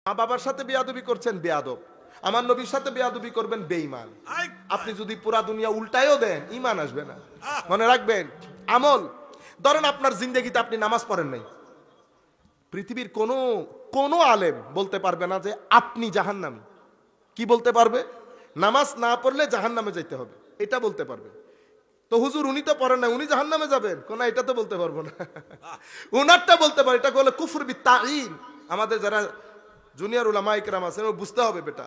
মা বাবার সাথে বেয়াদবি করছেন বেয়াদব, আমার নবীর সাথে বেয়াদবি করবেন বেঈমান। আপনি যদি পুরা দুনিয়া উল্টায়ও দেন ঈমান আসবে না। মনে রাখবেন আমল। ধরেন আপনার জিন্দেগিতে আপনি নামাজ পড়েন নাই, পৃথিবীর কোনো আলেম বলতে পারবে না যে আপনি জাহান্নামী। কি বলতে পারবে? নামাজ না পড়লে জাহান্নামে যাইতে হবে, এটা বলতে পারবে। তো হুজুর উনি তো পড়েন না, উনি জাহান্নামে যাবেন কোন, এটা তো বলতে পারবো না। উনারটা বলতে পারে, এটা বলে কুফর বিত্তাঈন। আমাদের যারা জুনিয়র উলামা ইকরাম আছেন বুঝতে হবে বেটা।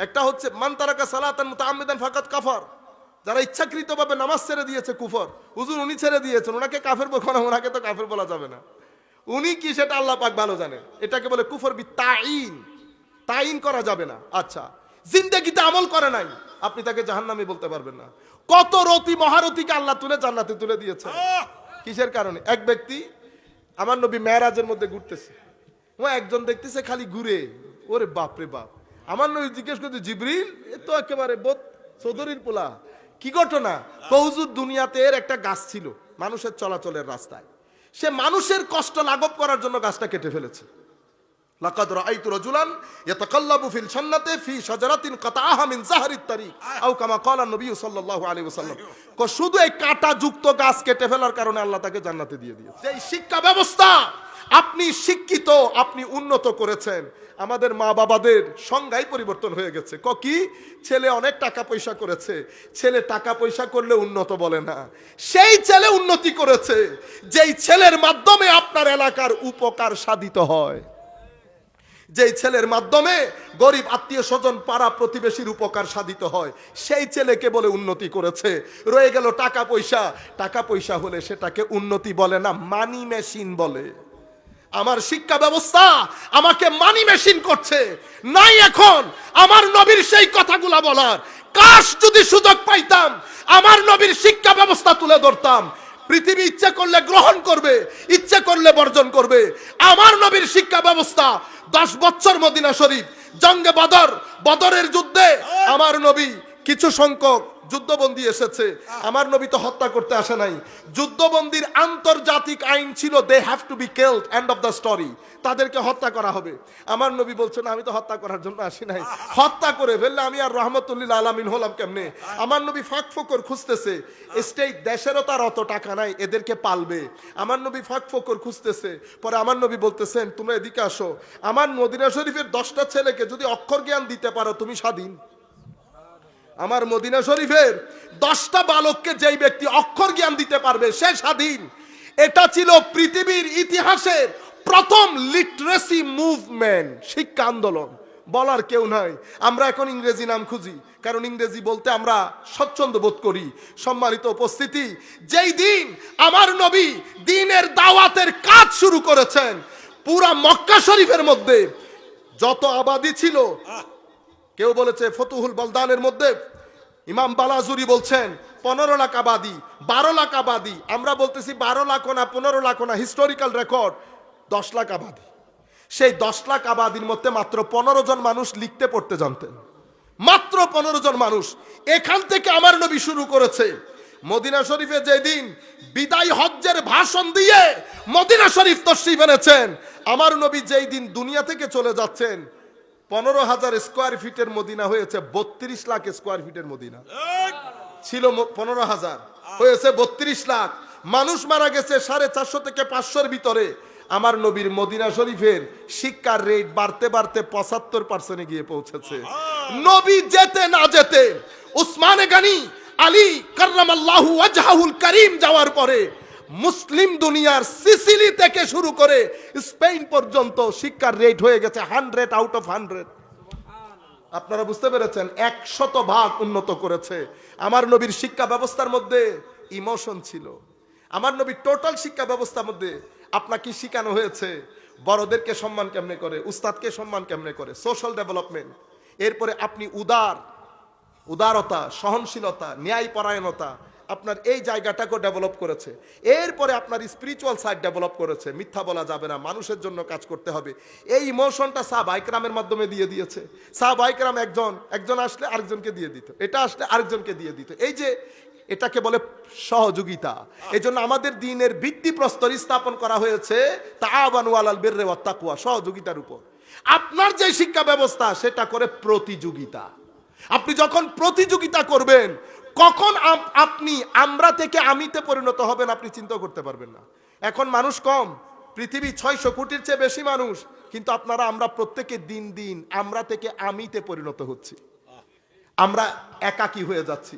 একটা হচ্ছে মান তারাকা সালাতান মুতাআম্মিদান ফাকাত কাফার, যারা ইচ্ছাকৃতভাবে নামাজ ছেড়ে দিয়েছে কুফর। হুজুর উনি ছেড়ে দিয়েছেন, ওনাকে কাফের বলবো না, ওনাকে তো কাফের বলা যাবে না। উনি কি সেটা আল্লাহ পাক ভালো জানেন, এটাকে বলে কুফর বিত্তাঈন, তাইন করা যাবে না। আচ্ছা, জিন্দেগিতে আমল করে নাই, আপনি তাকে জাহান্নামী বলতে পারবেন না। কত রতি মহারথীকে আল্লাহ তুলে জান্নাতে তুলে দিয়েছে, কিসের কারণে? এক ব্যক্তি আমার নবী মেরাজের মধ্যে ঘুরতেছে, ও একজন দেখতেছে খালি ঘুরে, ওরে বাপ রে বাপ। আমার নবী জিজ্ঞেস করতে, জিবরিল এ তো একেবারে বোধ চৌধুরীর পোলা, কি ঘটনা? হুজুর দুনিয়াতে এর একটা গাছ ছিল মানুষের চলাচলের রাস্তায়, সে মানুষের কষ্ট লাঘব করার জন্য গাছটা কেটে ফেলেছে। লাকাদ রাআইতু রাজুলান ইয়াতাকাল্লাবু ফিল জান্নাতি ফি শাজারাতিন কাতাআহা মিন যাহরিত তারিক আও কামা ক্বালা নবী সাল্লাল্লাহু আলাইহি ওয়াসাল্লাম। শুধু এই কাঁটা যুক্ত গাছ কেটে ফেলার কারণে আল্লাহ তাকে জান্নাতে দিয়ে দিয়েছে। এই শিক্ষা ব্যবস্থা, আপনি শিক্ষিত, আপনি উন্নত করেছেন, আমাদের মা বাবাদের সংজ্ঞাই পরিবর্তন হয়ে গেছে। কি ছেলে অনেক টাকা পয়সা করেছে, ছেলে টাকা পয়সা করলে উন্নত বলে না, সেই ছেলে উন্নতি করেছে যেই ছেলের মাধ্যমে আপনার এলাকার উপকার সাধিত হয়, যেই ছেলের মাধ্যমে গরিব আত্মীয় স্বজন পাড়া প্রতিবেশীর উপকার সাধিত হয়, সেই ছেলেকে বলে উন্নতি করেছে। রয়ে গেল টাকা পয়সা, টাকা পয়সা হলে সেটাকে উন্নতি বলে না, মানি মেশিন বলে। আমার শিক্ষা ব্যবস্থা আমাকে মানি মেশিন করছে। নাই এখন আমার নবীর সেই কথাগুলা বলার। কাশ যদি সুযোগ পাইতাম আমার নবীর শিক্ষা ব্যবস্থা তুলে ধরতাম। পৃথিবী ইচ্ছা করলে গ্রহণ করবে, ইচ্ছা করলে বর্জন করবে। আমার নবীর শিক্ষা ব্যবস্থা 10 বছর মদিনা শরীফ, জঙ্গে বদরের যুদ্ধে আমার নবী কিছু সংখ্যক যুদ্ধবন্দী এসেছে, আমার নবী তো হত্যা করতে আসে নাই। যুদ্ধবন্দীর আন্তর্জাতিক আইন ছিল they have to be killed, end of the story, তাদেরকে হত্যা করা হবে। আমার নবী বলছেন আমি তো হত্যা করার জন্য আসি নাই, হত্যা করে ফেললে আমি আর রহমতুল্লিল আলামিন হলাম কেমনে? আমার নবী ফাঁক ফোকর খুঁজতেছে, স্টেট দেশেরও তার অত টাকা নাই এদেরকে পালবে। আমার নবী ফাঁক ফোকর খুঁজতেছে, পরে আমার নবী বলতেছেন তোমরা এদিকে আসো, আমার মদিনা শরীফের 10টা ছেলেকে যদি অক্ষর জ্ঞান দিতে পারো তুমি স্বাধীন। আমার মদিনা শরীফের 10টা বালককে যেই ব্যক্তি অক্ষর জ্ঞান দিতে পারবে সে স্বাধীন। এটা ছিল পৃথিবীর ইতিহাসের প্রথম লিটারেসি মুভমেন্ট, শিক্ষা আন্দোলন। বলার কেউ নাই। আমরা এখন ইংরেজি নাম খুঁজি, কারণ ইংরেজি বলতে আমরা স্বচ্ছন্দ বোধ করি। সম্মানিত উপস্থিতি, যেই দিন আমার নবী দ্বীনের দাওয়াতের কাজ শুরু করেছেন, পুরা মক্কা শরীফের মধ্যে যত আবাদি ছিল, কেউ বলেছে ফতুহুল বলদানের মধ্যে ইমাম বালাজুরি বলছেন 15 লাখ আবাদি, 12 লাখ আবাদি, আমরা বলতেছি 12 লাখ না 15 লাখ না, হিস্টোরিক্যাল রেকর্ড 10 লাখ আবাদি। সেই 10 লাখ আবাদির মধ্যে মাত্র 15 জন মানুষ লিখতে পড়তে জানতেন, মাত্র 15 জন মানুষ। এখান থেকে আমার নবী শুরু করেছে। মদিনা শরীফে যেদিন বিদায় হজ্জের ভাষণ দিয়ে মদিনা শরীফ তশরিফ এনেছেন, আমার নবী যেই দিন দুনিয়া থেকে চলে যাচ্ছেন 15,000 স্কোয়ার ফিটের মদিনা হয়েছে 32 লাখ স্কোয়ার ফিটের মদিনা। ছিল 15,000, হয়েছে 32 লাখ। মানুষ মারা গেছে 450 থেকে 500-র ভিতরে। আমার নবীর মদিনা শরীফের শিক্ষার রেট বাড়তে বাড়তে 75% গিয়ে পৌঁছেছে। নবী যেতে না যেতে, উসমানে গানি আলী কাররামাল্লাহু ওয়াজহাহুল কারীম যাওয়ার পরে মুসলিম দুনিয়ার সিসিলি থেকে শুরু করে স্পেন পর্যন্ত শিক্ষার রেট হয়ে গেছে 100 আউট অফ 100। আপনারা বুঝতে পেরেছেন, 100% উন্নত করেছে। আমার নবীর শিক্ষা ব্যবস্থার মধ্যে ইমোশন ছিল। আমার নবীর টোটাল শিক্ষা ব্যবস্থার মধ্যে আপনাকে শিখানো হয়েছে বড়দেরকে সম্মান কেমনে করে, উস্তাদকে সম্মান কেমনে করে, সোশ্যাল ডেভেলপমেন্ট। এরপরে আপনি উদারতা, সহনশীলতা, ন্যায়পরায়ণতা, আপনার এই জায়গাটাকে ডেভেলপ করেছে। এরপরে আপনার স্পিরিচুয়াল সাইড ডেভেলপ করেছে। মিথ্যা বলা যাবে না, মানুষের জন্য কাজ করতে হবে। এই ইমোশনটা সাহাবায়ে কেরামের মাধ্যমে দিয়ে দিয়েছে। সাহাবায়ে কেরাম একজন আসলে আরেকজনকে দিয়ে দিত, এটা আসলে আরেকজনকে দিয়ে দিত। এই যে এটাকে বলে সহযোগিতা। এই জন্য আমাদের দ্বীনের ভিত্তিপ্রস্তর স্থাপন করা হয়েছে তাআওয়ানু আলাল বিররি ওয়াত তাকওয়া, সহযোগিতার উপর। আপনার যে শিক্ষা ব্যবস্থা সেটা করে প্রতিযোগিতা। আপনি যখন প্রতিযোগিতা করবেন, কখন আপনি আমরা থেকে আমিতে পরিণত হবেন আপনি চিন্তা করতে পারবেন না। এখন মানুষ কম, পৃথিবী 600 কোটির চেয়ে বেশি মানুষ, কিন্তু আমরা প্রত্যেকে দিন দিন আমরা থেকে আমিতে পরিণত হচ্ছি। আমরা একাকী হয়ে যাচ্ছি।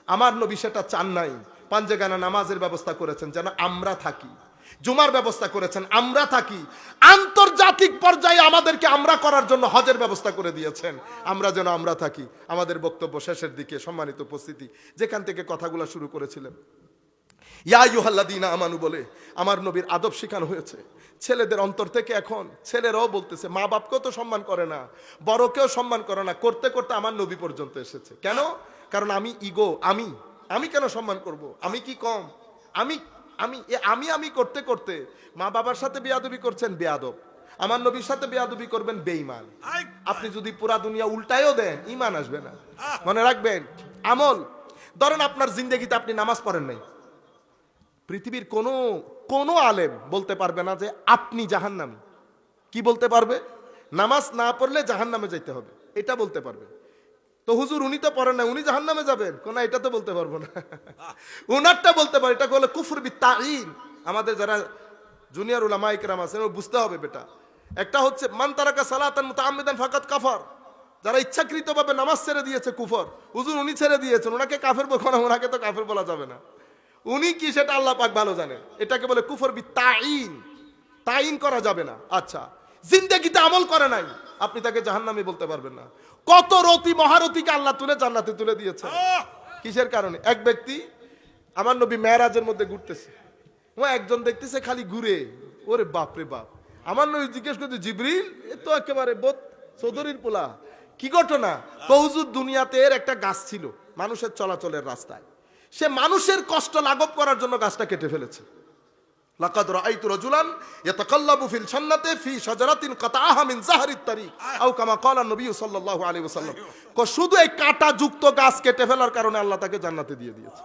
আমার নবী সেটা চান নাই। পাঞ্জেগানা নামাজের ব্যবস্থা করেছেন যেন আমরা থাকি, জুমার ব্যবস্থা করেছেন আমরা থাকি, আন্তর্জাতিক পর্যায়ে আমাদেরকে আমরা করার জন্য হজের ব্যবস্থা করে দিয়েছেন আমরা যেন আমরা থাকি। আমাদের বক্তব্য শেষের দিকে সম্মানিত উপস্থিতি, যেখান থেকে কথাগুলো শুরু করেছিলেন, ইয়া আইয়ুহাল্লাযীনা আমানু বলে আমার নবীর আদব শেখানো হয়েছে। ছেলেদের অন্তর থেকে এখন ছেলেরাও বলতেছে মা বাপকেও তো সম্মান করে না, বড়কেও সম্মান করে না, করতে করতে আমার নবী পর্যন্ত এসেছে। কেন? কারণ আমি ইগো, আমি কেন সম্মান করব? আমি কি কম? আমি আমি আমি আমি করতে করতে মা বাবার সাথে বেয়াদবি করছেন বেয়াদব, আমার নবীর সাথে বেয়াদবি করবেন বেঈমান। আপনি যদি পুরা দুনিয়া উল্টায়ও দেন ঈমান আসবে না। মনে রাখবেন, আমল, ধরেন আপনার জিন্দেগিতে আপনি নামাজ পড়েন নাই, পৃথিবীর কোন আলেম বলতে পারবে না যে আপনি জাহান্নামী। কি বলতে পারবে? নামাজ না পড়লে জাহান্নামে যেতে হবে, এটা বলতে পারবে। তো হুজুর উনি তো পড়েন না, উনি জাহান্নামে যাবেন কোন, এটা তো বলতে পারবো না। উনারটা বলতে পারে, এটা বলে কুফর বিতাইন। আমাদের যারা জুনিয়র উলামায়ে কেরাম আছেন বুঝতে হবে বেটা, একটা হচ্ছে মান তারাকা সালাতান মুতাআম্মিদান ফাকাত কাফার, যারা ইচ্ছাকৃতভাবে নামাজ ছেড়ে দিয়েছে কুফর। হুজুর উনি ছেড়ে দিয়েছেন, ওনাকে কাফের বলবো না, ওনাকে তো কাফের বলা যাবে না। উনি কি সেটা আল্লাহ পাক ভালো জানেন, এটাকে বলে কুফর বিতাইন, তাইন করা যাবে না। আচ্ছা, জিন্দেগিতে আমল করে নাই, আপনি তাকে জাহান্নামী বলতে পারবেন না। কত রতি মহারতিকে আল্লাহ তুলে জান্নাতে তুলে দিয়েছে, কিসের কারণে? এক ব্যক্তি, আমার নবী মেরাজের মধ্যে ঘুরতেছে, ও একজন দেখতেছে খালি ঘুরে, ওরে বাপ রে বাপ। আমার নবী জিজ্ঞেস করতে, জিবরিল এ তো একেবারে বোধ চৌধুরীর পোলা, কি ঘটনা? হুজুর দুনিয়াতে এর একটা গাছ ছিল মানুষের চলাচলের রাস্তায়, সে মানুষের কষ্ট লাঘব করার জন্য গাছটা কেটে ফেলেছে। লাকাদ রাআইতু রাজুলান ইয়াতাকাল্লাবু ফিল জান্নাতি ফি শাজারাতিন কাতাআহা মিন যাহরিত তারিক আও কামা ক্বালা নবী সাল্লাল্লাহু আলাইহি ওয়াসাল্লাম। শুধু এই কাঁটা যুক্ত গাছ কেটে ফেলার কারণে আল্লাহ তাকে জান্নাতে দিয়ে দিয়েছে।